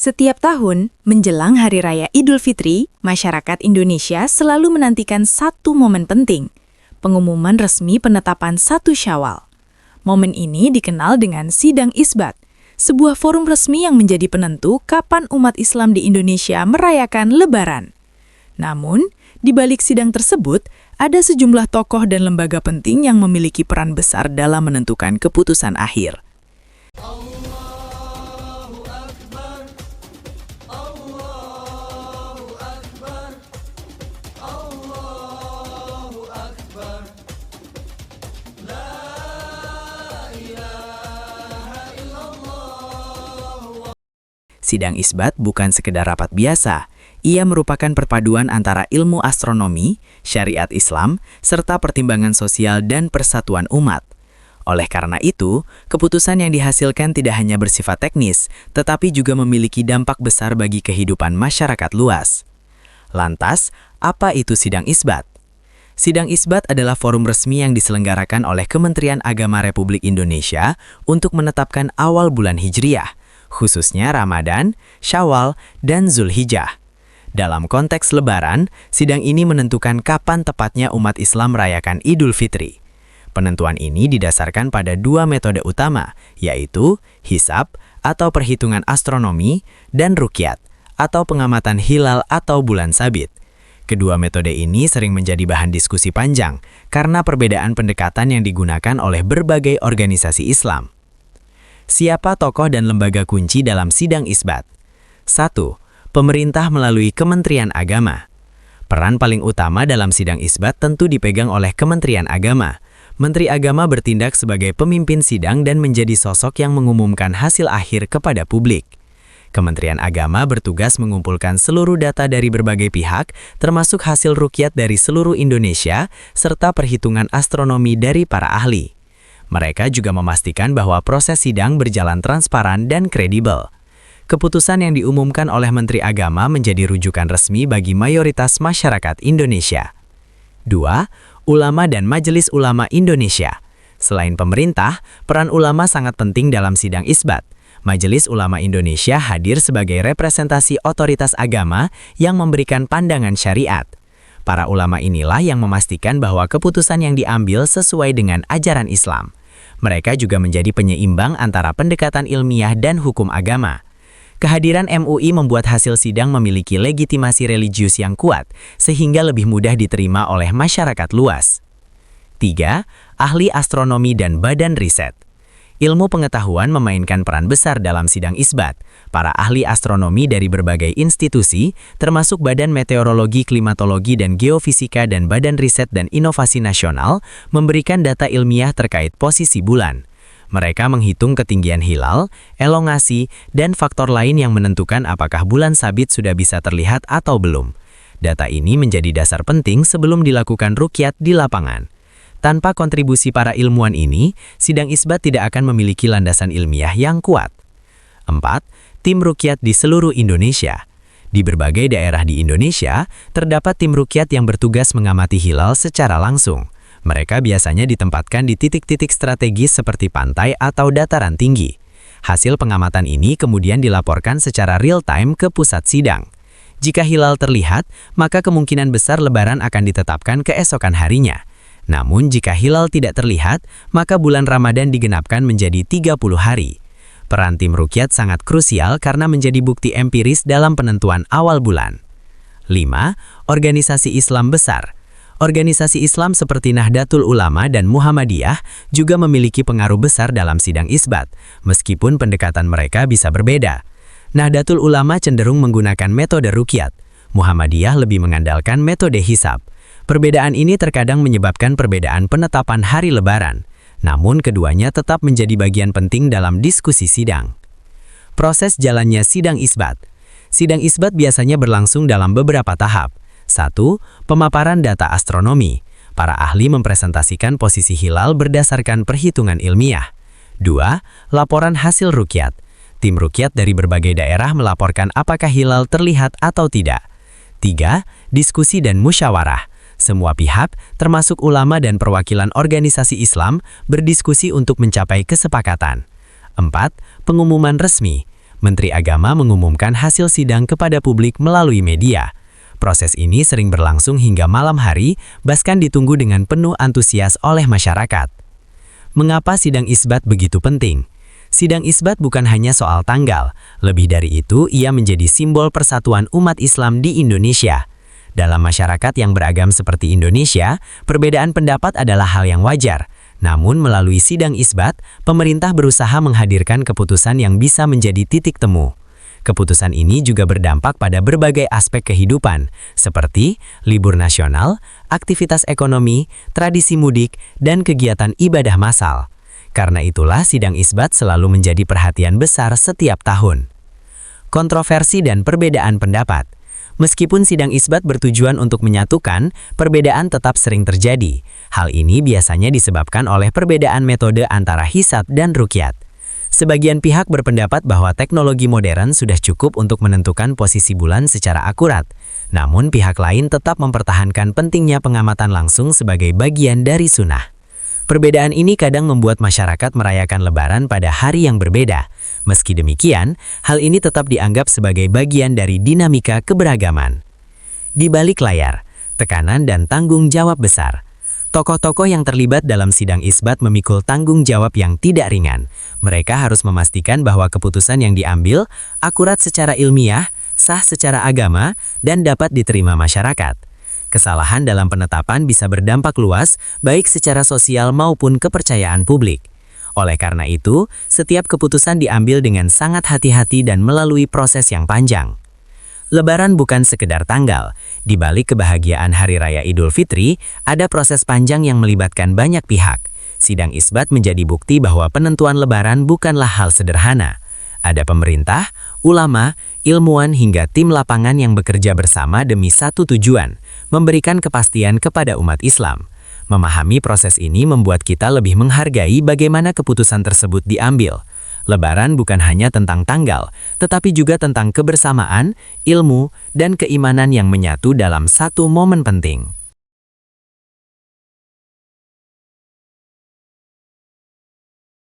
Setiap tahun, menjelang Hari Raya Idul Fitri, masyarakat Indonesia selalu menantikan satu momen penting, pengumuman resmi penetapan 1 Syawal. Momen ini dikenal dengan Sidang Isbat, sebuah forum resmi yang menjadi penentu kapan umat Islam di Indonesia merayakan Lebaran. Namun, di balik sidang tersebut, ada sejumlah tokoh dan lembaga penting yang memiliki peran besar dalam menentukan keputusan akhir. Sidang Isbat bukan sekedar rapat biasa. Ia merupakan perpaduan antara ilmu astronomi, syariat Islam, serta pertimbangan sosial dan persatuan umat. Oleh karena itu, keputusan yang dihasilkan tidak hanya bersifat teknis, tetapi juga memiliki dampak besar bagi kehidupan masyarakat luas. Lantas, apa itu Sidang Isbat? Sidang Isbat adalah forum resmi yang diselenggarakan oleh Kementerian Agama Republik Indonesia untuk menetapkan awal bulan Hijriah, khususnya Ramadan, Syawal, dan Zulhijjah. Dalam konteks Lebaran, sidang ini menentukan kapan tepatnya umat Islam merayakan Idul Fitri. Penentuan ini didasarkan pada 2 metode utama, yaitu hisab atau perhitungan astronomi dan ruqyat atau pengamatan hilal atau bulan sabit. Kedua metode ini sering menjadi bahan diskusi panjang karena perbedaan pendekatan yang digunakan oleh berbagai organisasi Islam. Siapa tokoh dan lembaga kunci dalam Sidang Isbat? 1. Pemerintah melalui Kementerian Agama. Peran paling utama dalam Sidang Isbat tentu dipegang oleh Kementerian Agama. Menteri Agama bertindak sebagai pemimpin sidang dan menjadi sosok yang mengumumkan hasil akhir kepada publik. Kementerian Agama bertugas mengumpulkan seluruh data dari berbagai pihak, termasuk hasil ruqyat dari seluruh Indonesia, serta perhitungan astronomi dari para ahli. Mereka juga memastikan bahwa proses sidang berjalan transparan dan kredibel. Keputusan yang diumumkan oleh Menteri Agama menjadi rujukan resmi bagi mayoritas masyarakat Indonesia. 2. Ulama dan Majelis Ulama Indonesia. Selain pemerintah, peran ulama sangat penting dalam Sidang Isbat. Majelis Ulama Indonesia hadir sebagai representasi otoritas agama yang memberikan pandangan syariat. Para ulama inilah yang memastikan bahwa keputusan yang diambil sesuai dengan ajaran Islam. Mereka juga menjadi penyeimbang antara pendekatan ilmiah dan hukum agama. Kehadiran MUI membuat hasil sidang memiliki legitimasi religius yang kuat, sehingga lebih mudah diterima oleh masyarakat luas. 3. Ahli astronomi dan badan riset. Ilmu pengetahuan memainkan peran besar dalam Sidang Isbat. Para ahli astronomi dari berbagai institusi, termasuk Badan Meteorologi, Klimatologi, dan Geofisika dan Badan Riset dan Inovasi Nasional, memberikan data ilmiah terkait posisi bulan. Mereka menghitung ketinggian hilal, elongasi, dan faktor lain yang menentukan apakah bulan sabit sudah bisa terlihat atau belum. Data ini menjadi dasar penting sebelum dilakukan ruqyat di lapangan. Tanpa kontribusi para ilmuwan ini, Sidang Isbat tidak akan memiliki landasan ilmiah yang kuat. 4. Tim ruqyat di seluruh Indonesia. Di berbagai daerah di Indonesia, terdapat tim ruqyat yang bertugas mengamati hilal secara langsung. Mereka biasanya ditempatkan di titik-titik strategis seperti pantai atau dataran tinggi. Hasil pengamatan ini kemudian dilaporkan secara real-time ke pusat sidang. Jika hilal terlihat, maka kemungkinan besar Lebaran akan ditetapkan keesokan harinya. Namun jika hilal tidak terlihat, maka bulan Ramadan digenapkan menjadi 30 hari. Peran tim ruqyat sangat krusial karena menjadi bukti empiris dalam penentuan awal bulan. 5. Organisasi Islam besar. Organisasi Islam seperti Nahdlatul Ulama dan Muhammadiyah juga memiliki pengaruh besar dalam Sidang Isbat, meskipun pendekatan mereka bisa berbeda. Nahdlatul Ulama cenderung menggunakan metode ruqyat. Muhammadiyah lebih mengandalkan metode hisab. Perbedaan ini terkadang menyebabkan perbedaan penetapan hari Lebaran, namun keduanya tetap menjadi bagian penting dalam diskusi sidang. Proses jalannya Sidang Isbat. Sidang Isbat biasanya berlangsung dalam beberapa tahap. 1. Pemaparan data astronomi. Para ahli mempresentasikan posisi hilal berdasarkan perhitungan ilmiah. 2. Laporan hasil ruqyat. Tim ruqyat dari berbagai daerah melaporkan apakah hilal terlihat atau tidak. 3. Diskusi dan musyawarah. Semua pihak, termasuk ulama dan perwakilan organisasi Islam, berdiskusi untuk mencapai kesepakatan. 4. Pengumuman resmi. Menteri Agama mengumumkan hasil sidang kepada publik melalui media. Proses ini sering berlangsung hingga malam hari, bahkan ditunggu dengan penuh antusias oleh masyarakat. Mengapa sidang isbat begitu penting? Sidang isbat bukan hanya soal tanggal, lebih dari itu ia menjadi simbol persatuan umat Islam di Indonesia. Dalam masyarakat yang beragam seperti Indonesia, perbedaan pendapat adalah hal yang wajar. Namun melalui sidang isbat, pemerintah berusaha menghadirkan keputusan yang bisa menjadi titik temu. Keputusan ini juga berdampak pada berbagai aspek kehidupan, seperti libur nasional, aktivitas ekonomi, tradisi mudik, dan kegiatan ibadah massal. Karena itulah sidang isbat selalu menjadi perhatian besar setiap tahun. Kontroversi dan perbedaan pendapat. Meskipun sidang isbat bertujuan untuk menyatukan, perbedaan tetap sering terjadi. Hal ini biasanya disebabkan oleh perbedaan metode antara hisab dan ruqyat. Sebagian pihak berpendapat bahwa teknologi modern sudah cukup untuk menentukan posisi bulan secara akurat. Namun pihak lain tetap mempertahankan pentingnya pengamatan langsung sebagai bagian dari sunnah. Perbedaan ini kadang membuat masyarakat merayakan Lebaran pada hari yang berbeda. Meski demikian, hal ini tetap dianggap sebagai bagian dari dinamika keberagaman. Di balik layar, tekanan dan tanggung jawab besar. Tokoh-tokoh yang terlibat dalam sidang isbat memikul tanggung jawab yang tidak ringan. Mereka harus memastikan bahwa keputusan yang diambil akurat secara ilmiah, sah secara agama, dan dapat diterima masyarakat. Kesalahan dalam penetapan bisa berdampak luas, baik secara sosial maupun kepercayaan publik. Oleh karena itu, setiap keputusan diambil dengan sangat hati-hati dan melalui proses yang panjang. Lebaran bukan sekedar tanggal. Di balik kebahagiaan Hari Raya Idul Fitri, ada proses panjang yang melibatkan banyak pihak. Sidang isbat menjadi bukti bahwa penentuan Lebaran bukanlah hal sederhana. Ada pemerintah, ulama, ilmuwan hingga tim lapangan yang bekerja bersama demi satu tujuan, memberikan kepastian kepada umat Islam. Memahami proses ini membuat kita lebih menghargai bagaimana keputusan tersebut diambil. Lebaran bukan hanya tentang tanggal, tetapi juga tentang kebersamaan, ilmu, dan keimanan yang menyatu dalam satu momen penting.